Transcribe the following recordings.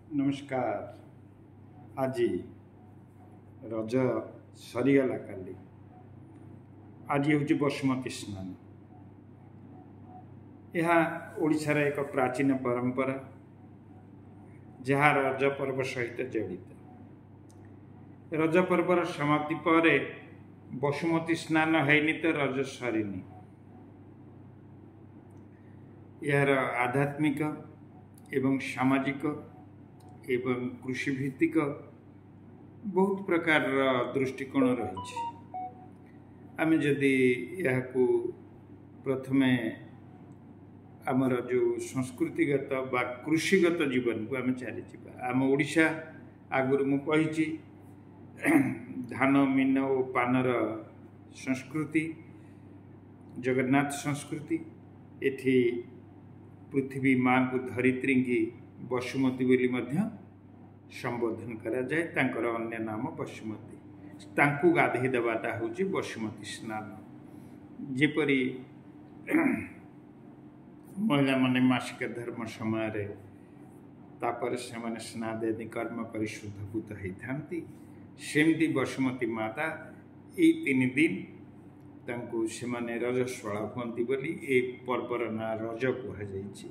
नमस्कार। आज रज सरीगला काली आज हूँ बसुमती स्नान। यह ओडिशार एक प्राचीन परंपरा जहाँ रज पर्व सहित जड़ित। रज पर्वर समाप्ति पर बसुमती स्नान हैनी तो रज सरीनी। यार आध्यात्मिक एवं सामाजिक एवं कृषि भित्तिक बहुत प्रकार दृष्टिकोण रही। आम जदि यह प्रथमे आमर जो संस्कृतिगत बा कृषिगत जीवन को आम चली आम ओडिशा आगुरी मु कही धान मीन और पानर संस्कृति जगन्नाथ संस्कृति एठी पृथ्वी माँ को धरित्री की बसुमती बोली मध्य संबोधन करा जाए। तांकर अन्य नाम बसुमती। तांकु गाधे देवाटा हूँ बसुमती स्नान। जेपरी महिला माने मासिक धर्म समय तापर से माने स्नान आदि कर्म कर शुद्धभूत होती सेमती बसुमती माता ये 3 दिन तांकु से माने रजस्वला कहती बोली ए पर्वर ना रज कहुई।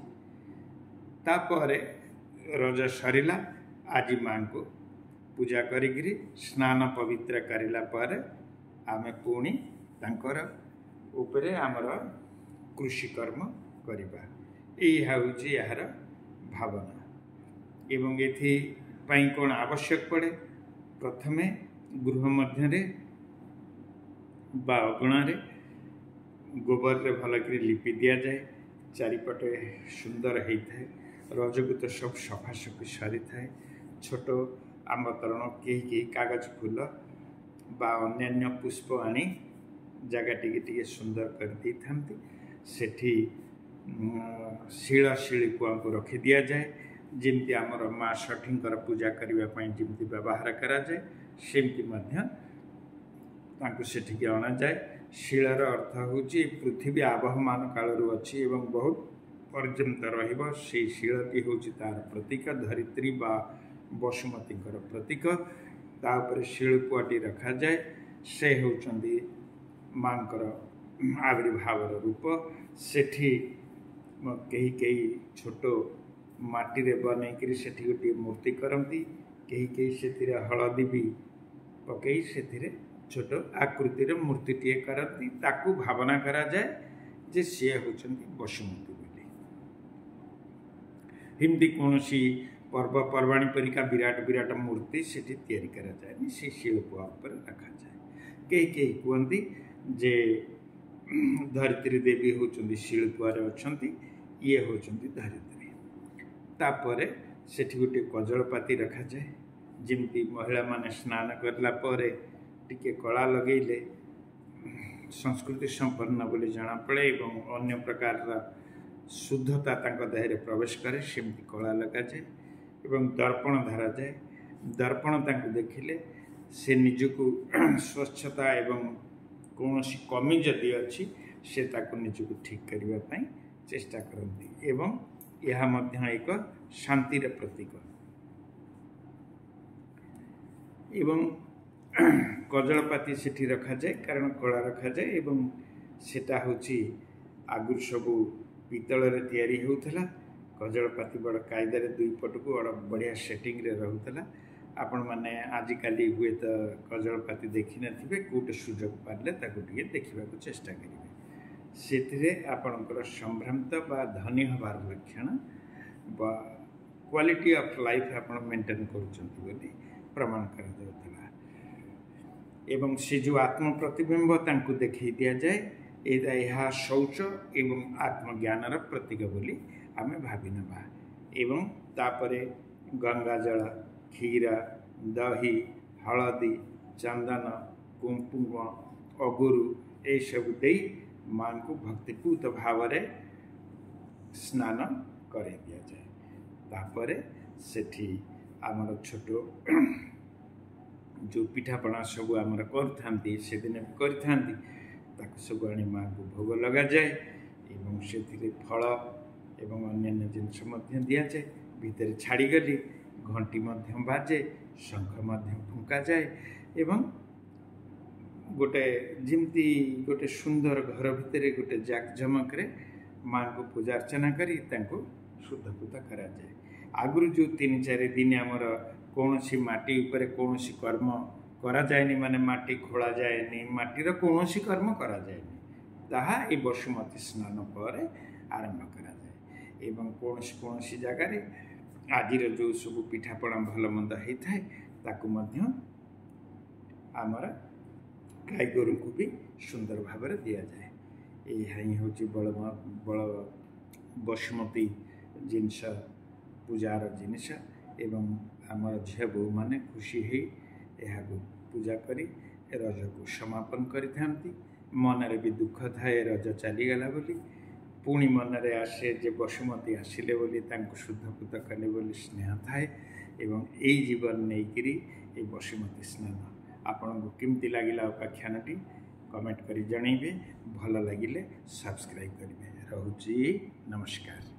तापर रज सरीला आज माँ को पूजा करी स्नान पवित्र करला पर आमे पुणी तांकर उपरे आमर कृषि कर्म करिबा। यह हूँ यार भावना एवं एथि पई कौन आवश्यक पड़े। प्रथमे गृह मध्य अगणारे गोबर रे भल कर लिपि दि जाए। चारिपटे सुंदर होता है। रजକୁ तो सब सफासफी सरी थाए। छोट आमतरण कहीं कागज फूल बा अन्य पुष्प आनी जगह टी सुंदर कर दी था। सेठी शिला को रखी दि जाए जमती आमर माँ षठींकर पूजा करने जमती व्यवहार करा जाए सेमती सेठिक अणा जाए। शिलार अर्थ हूँ पृथ्वी आबहमान कालू अच्छी एवं बहुत पर्यंत रही शिलटी हूँ तार प्रतीक धरित्री बा बसुमती प्रतीक। तापर शिलपुआटी रखा जाए से होती माँकर आविर्भाव रूप। सेठी कई छोट माटी बनईकरी सेठी गोटे मूर्ति करती कहीं से हलदी भी पकई से छोट आकृतिर मूर्तिटे करती ताकू भावना करा जाए जे सी होती बसुमती बोली। हिंदी कौन पर्वपर्वाणी परिका विराट विराट मूर्ति से तैयारी करा जाए से शिल्पुआ पर रखा जाए। कहीं कहती जे धरित्री देवी होती शिल्पुआर अच्छा ये होती धरित्री। तापर सेठी गोटे कजलपाती रखा जाए जमती महिला माने स्नान करला परे टिके कला लगेले संस्कृति संपन्न बोली जना पड़े एवं अन्य प्रकार शुद्धता देह प्रवेश करे सेमती कला लगा जाए एवं दर्पण धरा जाए। दर्पण देखिले से निजको स्वच्छता एवं कौन कमी जदि अच्छी से निजको ठीक करने चेष्टा करती एवं यह मध्य एक शांतिर प्रतीक एवं कजलपाती सेठी रखा जाए कारण कला रखा जाए एवं सेटा होची आगुर सबू पितल तैयारी होता। कजलपाती बड़ कायदार दुई पट को बड़ बढ़िया सेटिंग रे रहूला। आपण माने आजिकाली हुए तो कजलपाती देखी नथिबे कोटे सुजोग पारले ताको टिके देखिबा को चेष्टा करिवे। सेथिरे आपणकर संभ्रांत बा धनी हबार लक्षण बा क्वालिटी ऑफ लाइफ आपण मेंटेन करूचंती बोली प्रमाण करा जाउतला। एवं से जो आत्म प्रतिबिंब तांको देखै दिया जाए यह शौच एवं आत्मज्ञानर प्रतीक बोली आमे भावी नबा। एवं तापरे गंगा जल क्षीर दही हलदी चंदन कुंकुम अगुरु ये सब दे माँ को भक्तिपूत भाव स्नान कर दिया जाए। तापर सेठी आमर छोट जो पिठापଣା सब आमर करथांती से दिन करथांती ताको सब आनी माँ को भोग लगा जाए एवं से फल एवं अन्य जिनस दि जाए। भितर छाड़गली घंटी मध्य बाजे शंख मध्य फुंका जाए एवं गोटे जमती गोटे सुंदर घर भितर गोटे जाकजमक माँ को पूजा अर्चना करी तांको शुद्धपूत करा जाए। आगुरी जो 3-4 दिन आमर कौन सी माटी उपरे कौन सी कर्म करा जाएनी माने माटी खोला जाएनी माटीर कौन सी कर्म करा जाएनी ताहा ए बसुमती स्नान पर आरंभ करा जाए एवं कौन सी जगार आजिर जो सब पिठापणा भल मंद होता है ताकू मध्य आमर गाई गोरु को भी सुंदर भाव में दि जाए। यह ही हूँ बड़ बसुमती जिनस पूजार जिनस एवं आमर झील बो मैंने खुशी हो यह पूजा करी रज को समापन करि मनरे भी दुख थाए रज चलीगला बोली पुणी मनरे आसे जे बसुमती आसिले बोली तांको शुद्धपूत कले बोली स्नेह थाए एवं यही जीवन नहींकरी ये बसुमती स्नान आपण को केमती लगिला उपाख्यानटी कमेंट करी जनइबे भल लगिले सब्सक्राइब करेंगे। रोची नमस्कार।